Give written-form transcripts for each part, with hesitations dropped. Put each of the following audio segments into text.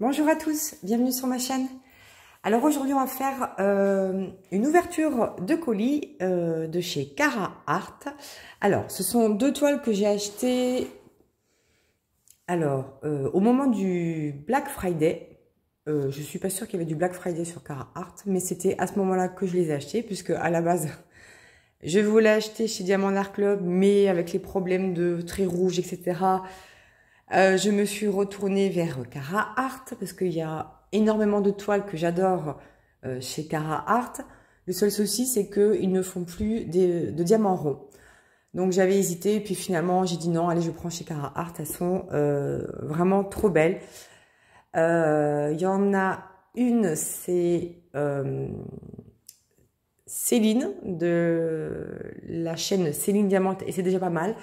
Bonjour à tous, bienvenue sur ma chaîne. Alors aujourd'hui on va faire une ouverture de colis de chez Cara Art. Alors ce sont deux toiles que j'ai achetées au moment du Black Friday. Je suis pas sûre qu'il y avait du Black Friday sur Cara Art, mais c'était à ce moment-là que je les ai achetées, puisque à la base je voulais acheter chez Diamant Art Club, mais avec les problèmes de traits rouges, etc. Je me suis retournée vers Cara Art parce qu'il y a énormément de toiles que j'adore chez Cara Art. Le seul souci, c'est qu'ils ne font plus de diamants ronds. Donc j'avais hésité, puis finalement j'ai dit non, allez, je prends chez Cara Art. Elles sont vraiment trop belles. Il y en a une, c'est Céline de la chaîne Céline Diamant, et c'est déjà pas mal.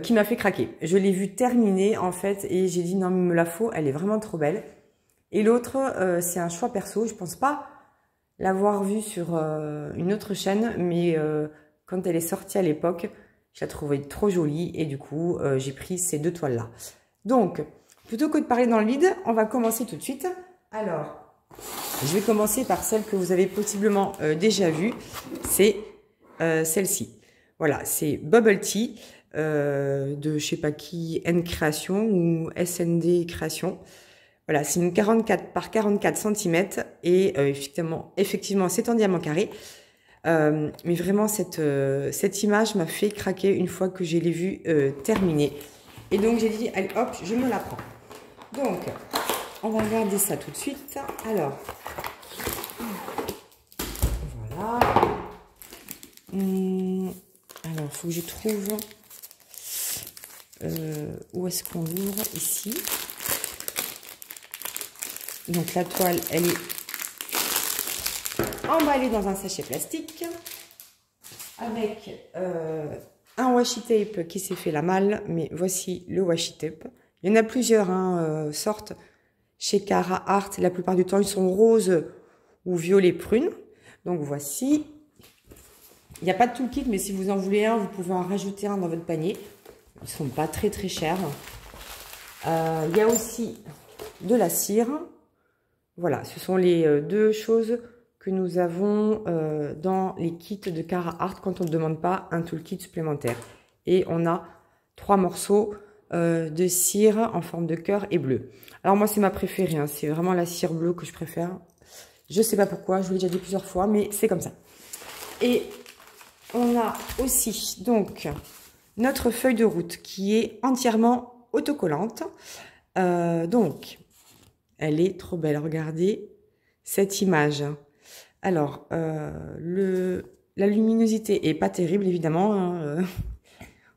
Qui m'a fait craquer. Je l'ai vue terminer en fait et j'ai dit non mais il me la faut, elle est vraiment trop belle. Et l'autre c'est un choix perso, je pense pas l'avoir vue sur une autre chaîne, mais quand elle est sortie à l'époque, je la trouvais trop jolie et du coup j'ai pris ces deux toiles là. Donc plutôt que de parler dans le vide, on va commencer tout de suite. Alors je vais commencer par celle que vous avez possiblement déjà vue, c'est celle-ci. Voilà, c'est Bubble Tea. De je sais pas qui, N Création ou SND Création. Voilà, c'est une 44 par 44 cm et effectivement c'est en diamant carré. Mais vraiment cette image m'a fait craquer une fois que je l'ai vue terminée. Et donc j'ai dit allez hop, je me la prends. Donc on va regarder ça tout de suite. Alors voilà. Alors il faut que je trouve où est-ce qu'on l'ouvre ici. Donc la toile, elle est emballée dans un sachet plastique avec un washi tape qui s'est fait la malle, mais voici le washi tape. Il y en a plusieurs sortes chez Cara Art. La plupart du temps, ils sont roses ou violet prune. Donc voici. Il n'y a pas de tout le kit, mais si vous en voulez un, vous pouvez en rajouter un dans votre panier. Ils ne sont pas très chers. Il y a aussi de la cire. Voilà, ce sont les deux choses que nous avons dans les kits de Cara Art quand on ne demande pas un toolkit supplémentaire. Et on a 3 morceaux de cire en forme de cœur et bleu. Alors moi, c'est ma préférée. Hein. C'est vraiment la cire bleue que je préfère. Je ne sais pas pourquoi, je vous l'ai déjà dit plusieurs fois, mais c'est comme ça. Et on a aussi donc notre feuille de route qui est entièrement autocollante. Donc, elle est trop belle. Regardez cette image. Alors, la luminosité est pas terrible, évidemment. Hein.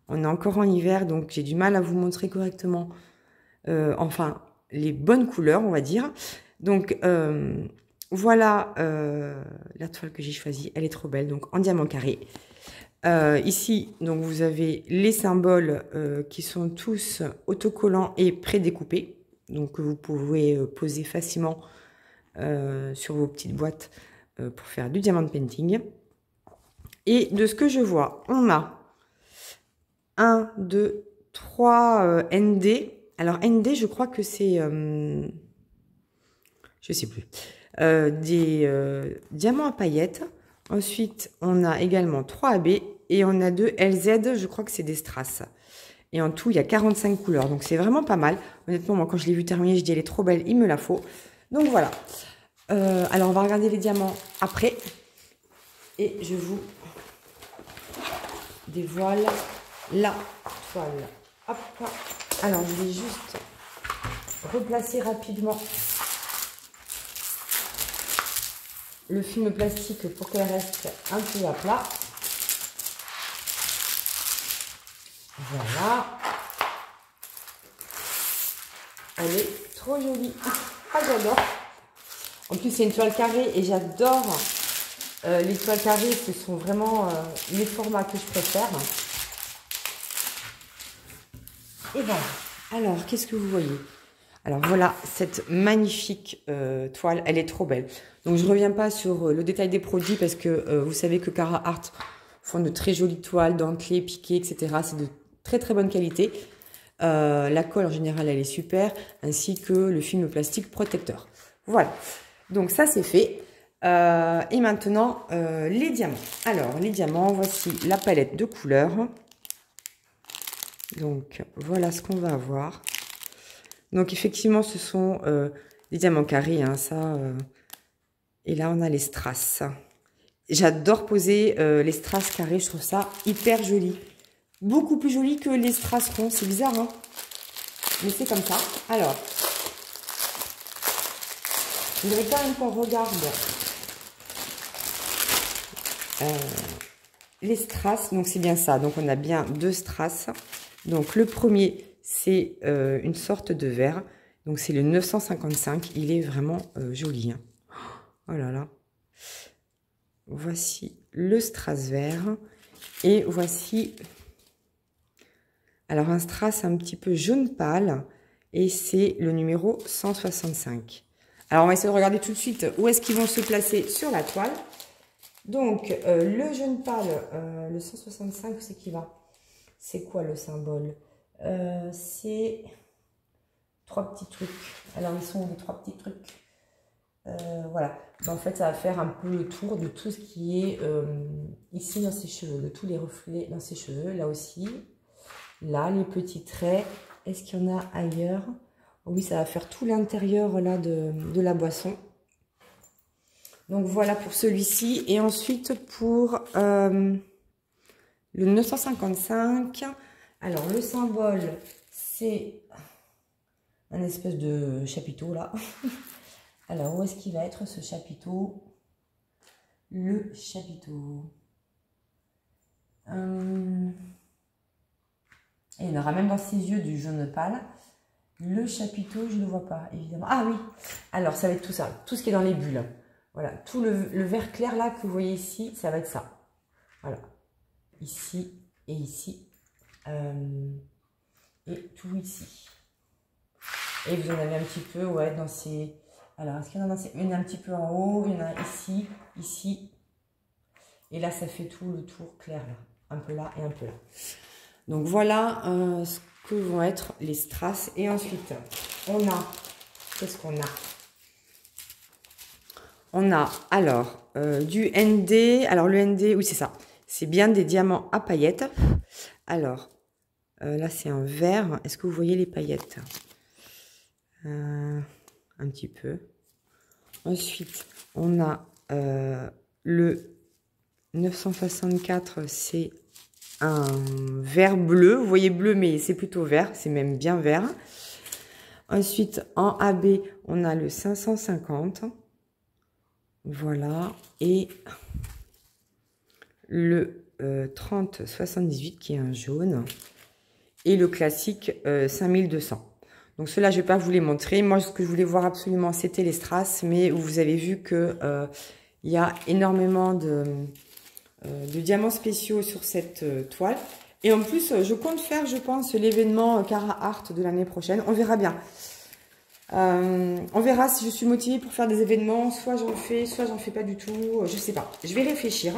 On est encore en hiver, donc j'ai du mal à vous montrer correctement, enfin, les bonnes couleurs, on va dire. Donc, voilà la toile que j'ai choisie. Elle est trop belle, donc en diamant carré. Ici, donc vous avez les symboles qui sont tous autocollants et prédécoupés, donc que vous pouvez poser facilement sur vos petites boîtes pour faire du diamant painting. Et de ce que je vois, on a 1, 2, 3 ND. Alors ND, je crois que c'est, je sais plus, des diamants à paillettes. Ensuite, on a également 3 AB et on a 2 LZ, je crois que c'est des strass. Et en tout, il y a 45 couleurs, donc c'est vraiment pas mal. Honnêtement, moi, quand je l'ai vue terminer, je dis elle est trop belle, il me la faut. Donc voilà. Alors, on va regarder les diamants après. Et je vous dévoile la toile. Hop. Alors, je vais juste replacer rapidement le film plastique pour qu'elle reste un peu à plat. Voilà. Elle est trop jolie. Ah, j'adore. En plus, c'est une toile carrée et j'adore les toiles carrées. Ce sont vraiment les formats que je préfère. Et voilà. Alors, qu'est-ce que vous voyez ? Alors voilà, cette magnifique toile, elle est trop belle. Donc je ne reviens pas sur le détail des produits parce que vous savez que Cara Art font de très jolies toiles, dentelées, piquées, etc. C'est de très bonne qualité. La colle en général, elle est super, ainsi que le film plastique protecteur. Voilà, donc ça c'est fait. Et maintenant, les diamants. Alors, les diamants, voici la palette de couleurs. Donc, voilà ce qu'on va avoir. Donc, effectivement, ce sont des diamants carrés, hein, ça. Et là, on a les strass. J'adore poser les strass carrés, je trouve ça hyper joli. Beaucoup plus joli que les strass ronds, c'est bizarre, hein. Mais c'est comme ça. Alors, je voudrais quand même qu'on regarde les strass. Donc, c'est bien ça. Donc, on a bien 2 strass. Donc, le premier, c'est une sorte de vert. Donc, c'est le 955. Il est vraiment joli, hein. Oh là là. Voici le strass vert. Et voici... Alors, un strass un petit peu jaune pâle. Et c'est le numéro 165. Alors, on va essayer de regarder tout de suite où est-ce qu'ils vont se placer sur la toile. Donc, le jaune pâle, le 165, c'est qui va? C'est quoi le symbole? C'est 3 petits trucs. Alors, ils sont où les 3 petits trucs? Voilà. En fait, ça va faire un peu le tour de tout ce qui est ici dans ses cheveux, de tous les reflets dans ses cheveux. Là aussi. Là, les petits traits. Est-ce qu'il y en a ailleurs? Oui, ça va faire tout l'intérieur là de la boisson. Donc voilà pour celui-ci. Et ensuite pour le 955. Alors le symbole, c'est un espèce de chapiteau là. Alors où est-ce qu'il va être ce chapiteau? Le chapiteau. Et il y en aura même dans ses yeux du jaune pâle. Le chapiteau, je ne le vois pas, évidemment. Ah oui, alors ça va être tout ça, tout ce qui est dans les bulles. Voilà, tout le vert clair là que vous voyez ici, ça va être ça. Voilà, ici et ici. Et tout ici. Et vous en avez un petit peu, ouais, dans ces... Alors, est-ce qu'il y en a dans ces... Il y en a un petit peu en haut, il y en a ici, ici. Et là, ça fait tout le tour clair là. Un peu là et un peu là. Donc voilà ce que vont être les strass. Et ensuite, on a... Qu'est-ce qu'on a? On a alors du ND. Alors le ND, oui c'est ça. C'est bien des diamants à paillettes. Alors, là c'est un vert. Est-ce que vous voyez les paillettes? Un petit peu. Ensuite, on a le 964. C'est un vert bleu. Vous voyez bleu, mais c'est plutôt vert. C'est même bien vert. Ensuite, en AB, on a le 550. Voilà, et le 3078 qui est un jaune, et le classique 5200. Donc ceux-là, je ne vais pas vous les montrer. Moi, ce que je voulais voir absolument, c'était les strass, mais vous avez vu que il y a énormément de diamants spéciaux sur cette toile. Et en plus, je compte faire, je pense, l'événement Cara Art de l'année prochaine. On verra bien. On verra si je suis motivée pour faire des événements, soit j'en fais pas du tout, je sais pas, je vais réfléchir.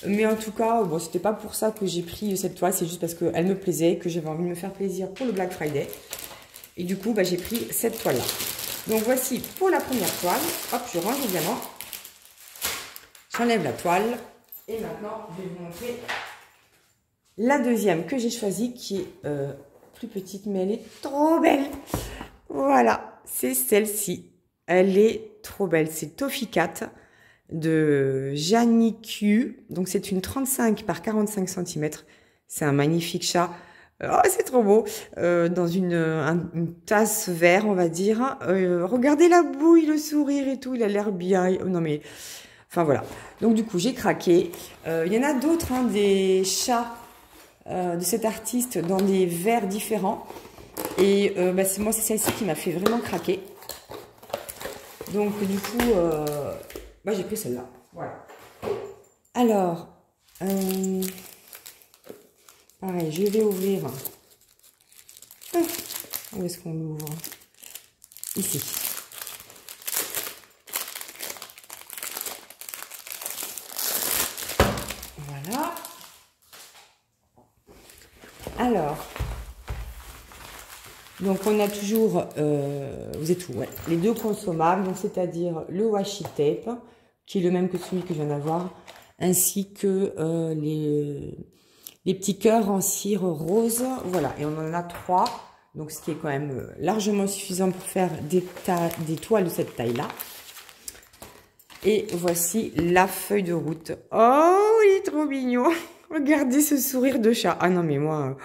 Mais en tout cas, bon, c'était pas pour ça que j'ai pris cette toile, c'est juste parce qu'elle me plaisait, que j'avais envie de me faire plaisir pour le Black Friday. Et du coup, bah, j'ai pris cette toile-là. Donc voici pour la première toile. Hop, je range les diamants. J'enlève la toile. Et maintenant, je vais vous montrer la deuxième que j'ai choisie, qui est plus petite, mais elle est trop belle. Voilà, c'est celle-ci. Elle est trop belle. C'est Toffee Cat de Janicu. Donc, c'est une 35 par 45 cm. C'est un magnifique chat. Oh, c'est trop beau. Dans une tasse vert, on va dire. Regardez la bouille, le sourire et tout. Il a l'air bien. Non, mais... Enfin, voilà. Donc, du coup, j'ai craqué. Il y en a d'autres, hein, des chats de cet artiste dans des verres différents. Et bah, moi, c'est celle-ci qui m'a fait vraiment craquer. Donc, du coup, bah, j'ai pris celle-là. Voilà. Alors, pareil, je vais ouvrir. Où est-ce qu'on l'ouvre? Ici. Voilà. Alors, Donc on a toujours, vous êtes où, ouais, les deux consommables, donc c'est-à-dire le washi tape, qui est le même que celui que je viens d'avoir, ainsi que les petits cœurs en cire rose. Voilà, et on en a 3, donc ce qui est quand même largement suffisant pour faire des toiles de cette taille-là. Et voici la feuille de route. Oh, il est trop mignon. Regardez ce sourire de chat. Ah non, mais moi,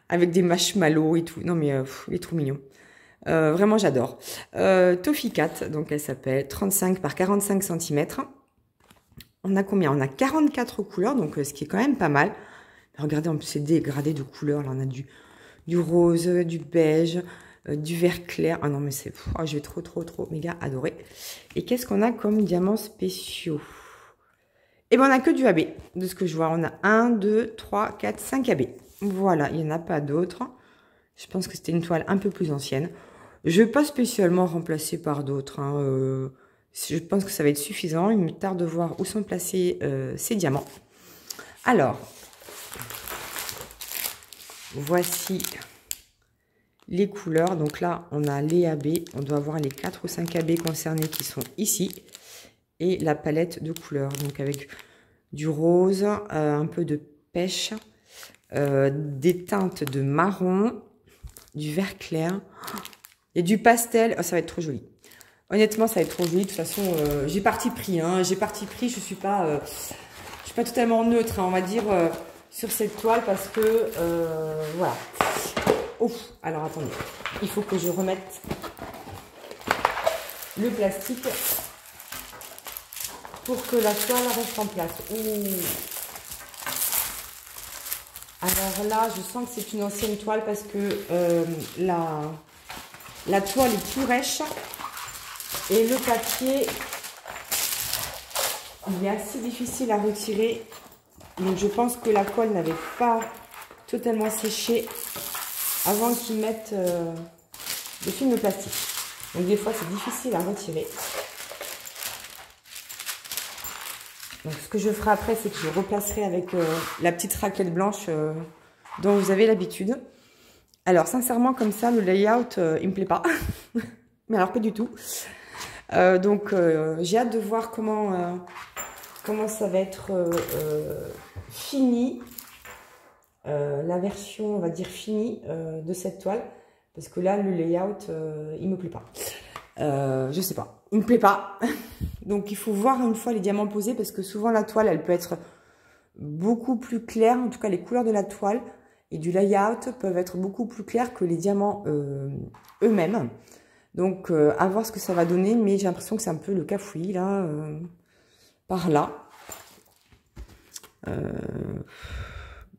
avec des marshmallows et tout. Non, mais il est trop mignon. Vraiment, j'adore. Toffee Cat, donc elle s'appelle 35 par 45 cm. On a combien? On a 44 couleurs, donc ce qui est quand même pas mal. Regardez, en plus, c'est dégradé de couleurs. Là, on a du rose, du beige, du vert clair. Ah non, mais c'est... Oh, je vais trop méga adorer. Et qu'est-ce qu'on a comme diamants spéciaux? Eh ben, on a que du AB, de ce que je vois. On a 1, 2, 3, 4, 5 AB. Voilà, il n'y en a pas d'autres. Je pense que c'était une toile un peu plus ancienne. Je ne vais pas spécialement remplacer par d'autres. Hein. Je pense que ça va être suffisant. Il me tarde de voir où sont placés ces diamants. Alors, voici les couleurs. Donc là, on a les AB. On doit avoir les 4 ou 5 AB concernés qui sont ici. Et la palette de couleurs. Donc avec du rose, un peu de pêche, des teintes de marron, du vert clair et du pastel. Oh, ça va être trop joli. Honnêtement, ça va être trop joli. De toute façon, j'ai parti pris. Hein. J'ai parti pris. Je suis pas totalement neutre, hein, on va dire, sur cette toile parce que voilà. Ouf. Alors attendez, il faut que je remette le plastique pour que la toile reste en place. Ouh. Alors là, je sens que c'est une ancienne toile parce que la toile est tout rêche et le papier, il est assez difficile à retirer. Donc je pense que la colle n'avait pas totalement séché avant qu'ils mettent le film de plastique. Donc des fois, c'est difficile à retirer. Donc, ce que je ferai après, c'est que je replacerai avec la petite raquette blanche dont vous avez l'habitude. Alors, sincèrement, comme ça, le layout, il me plaît pas. Mais alors, pas du tout. Donc, j'ai hâte de voir comment ça va être fini. La version, on va dire, finie de cette toile. Parce que là, le layout, il me plaît pas. Je sais pas. Il me plaît pas. Donc, il faut voir une fois les diamants posés parce que souvent, la toile, elle peut être beaucoup plus claire. En tout cas, les couleurs de la toile et du layout peuvent être beaucoup plus clairs que les diamants eux-mêmes. Donc, à voir ce que ça va donner. Mais j'ai l'impression que c'est un peu le cafouillis, là, par là.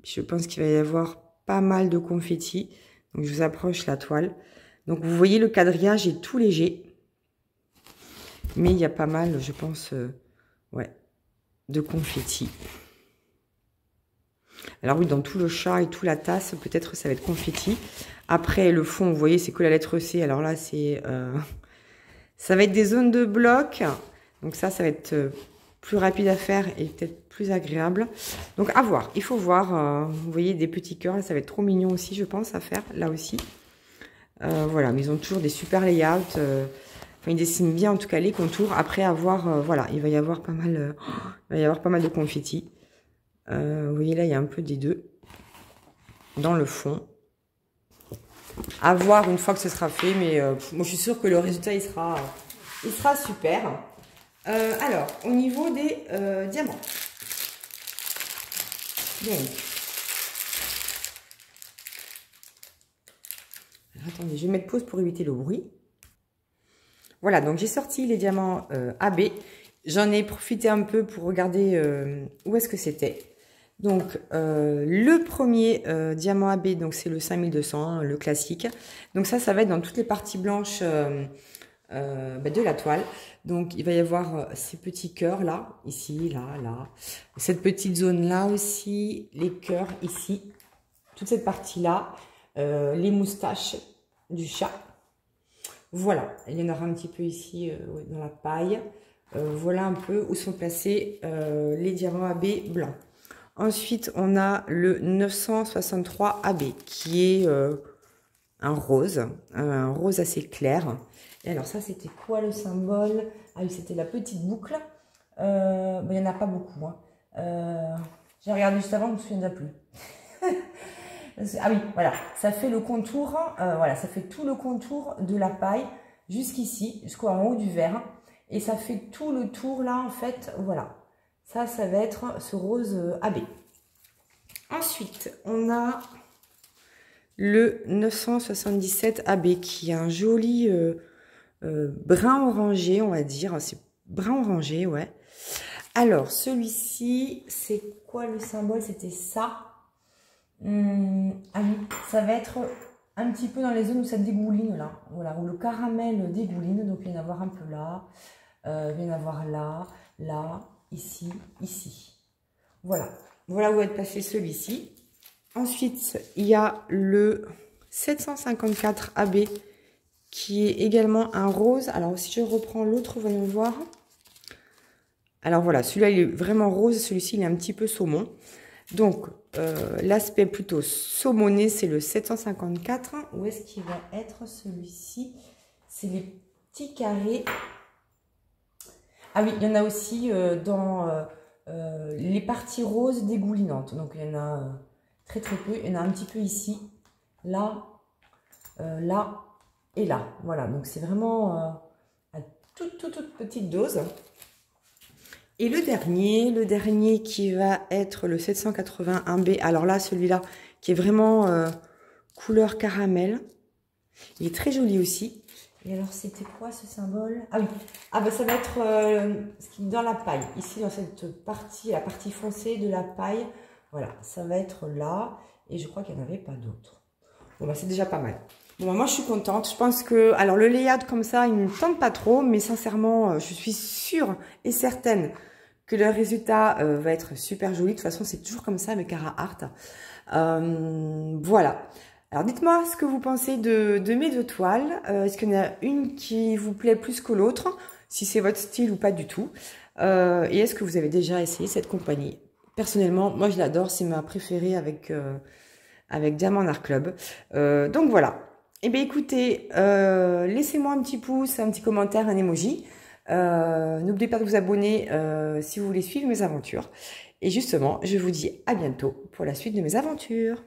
Je pense qu'il va y avoir pas mal de confettis. Donc, je vous approche la toile. Donc, vous voyez, le quadrillage est tout léger. Mais il y a pas mal, je pense, ouais, de confettis. Alors oui, dans tout le chat et tout la tasse, peut-être ça va être confetti. Après, le fond, vous voyez, c'est que la lettre C. Alors là, c'est... ça va être des zones de bloc. Donc ça va être plus rapide à faire et peut-être plus agréable. Donc à voir, il faut voir. Vous voyez, des petits cœurs, là, ça va être trop mignon aussi, je pense, à faire, là aussi. Voilà, mais ils ont toujours des super layouts. Enfin, ils dessinent bien, en tout cas, les contours. Après, à voir, voilà, il va y avoir pas mal, de confettis. Vous voyez, là, il y a un peu des deux dans le fond. À voir une fois que ce sera fait, mais moi, je suis sûre que le résultat, il sera super. Alors, au niveau des diamants. Donc, attendez, je vais mettre pause pour éviter le bruit. Voilà, donc j'ai sorti les diamants AB. J'en ai profité un peu pour regarder où est-ce que c'était. Donc, le premier diamant AB, donc c'est le 5200, hein, le classique. Donc ça va être dans toutes les parties blanches de la toile. Donc, il va y avoir ces petits cœurs là, ici, là, là. Cette petite zone là aussi, les cœurs ici. Toute cette partie-là, les moustaches du chat. Voilà, il y en aura un petit peu ici dans la paille. Voilà un peu où sont placés les diamants AB blancs. Ensuite, on a le 963 AB qui est un rose assez clair. Et alors ça, c'était quoi le symbole? Ah oui, c'était la petite boucle. Il n'y en a pas beaucoup. Hein. J'ai regardé juste avant, je ne me souviens plus. Ah oui, voilà, ça fait le contour, voilà, ça fait tout le contour de la paille jusqu'ici, jusqu'en haut du verre. Et ça fait tout le tour là, en fait, voilà. Ça va être ce rose AB. Ensuite, on a le 977 AB qui est un joli brun orangé, on va dire. C'est brun orangé, ouais. Alors, celui-ci, c'est quoi le symbole? C'était ça. Ah oui, ça va être un petit peu dans les zones où ça dégouline là, voilà, où le caramel dégouline, donc il va y en avoir un peu là, il va y en avoir là, là, ici, ici. Voilà, voilà où va être passé celui-ci. Ensuite, il y a le 754 AB qui est également un rose. Alors si je reprends l'autre, voyons voir. Alors voilà, celui-là il est vraiment rose, celui-ci il est un petit peu saumon. Donc, l'aspect plutôt saumoné, c'est le 754. Où est-ce qu'il va être celui-ci? C'est les petits carrés. Ah oui, il y en a aussi dans les parties roses dégoulinantes. Donc, il y en a très très peu. Il y en a un petit peu ici, là, là et là. Voilà, donc c'est vraiment à toute petite dose. Et le dernier qui va être le 781B. Alors là, celui-là qui est vraiment couleur caramel. Il est très joli aussi. Et alors, c'était quoi ce symbole? Ah oui, ah bah ça va être dans la paille. Ici, dans cette partie, la partie foncée de la paille. Voilà, ça va être là. Et je crois qu'il n'y en avait pas d'autres. Bon, bah c'est déjà pas mal. Bon, bah, moi, je suis contente. Je pense que... Alors, le layout comme ça, il ne me tente pas trop. Mais sincèrement, je suis sûre et certaine que le résultat va être super joli. De toute façon, c'est toujours comme ça avec Cara Art. Voilà. Alors, dites-moi ce que vous pensez de mes deux toiles. Est-ce qu'il y en a une qui vous plaît plus que l'autre? Si c'est votre style ou pas du tout. Et est-ce que vous avez déjà essayé cette compagnie? Personnellement, moi, je l'adore. C'est ma préférée avec Diamant Art Club. Donc, voilà. Eh bien, écoutez, laissez-moi un petit pouce, un petit commentaire, un emoji. N'oubliez pas de vous abonner si vous voulez suivre mes aventures. Et justement, je vous dis à bientôt pour la suite de mes aventures.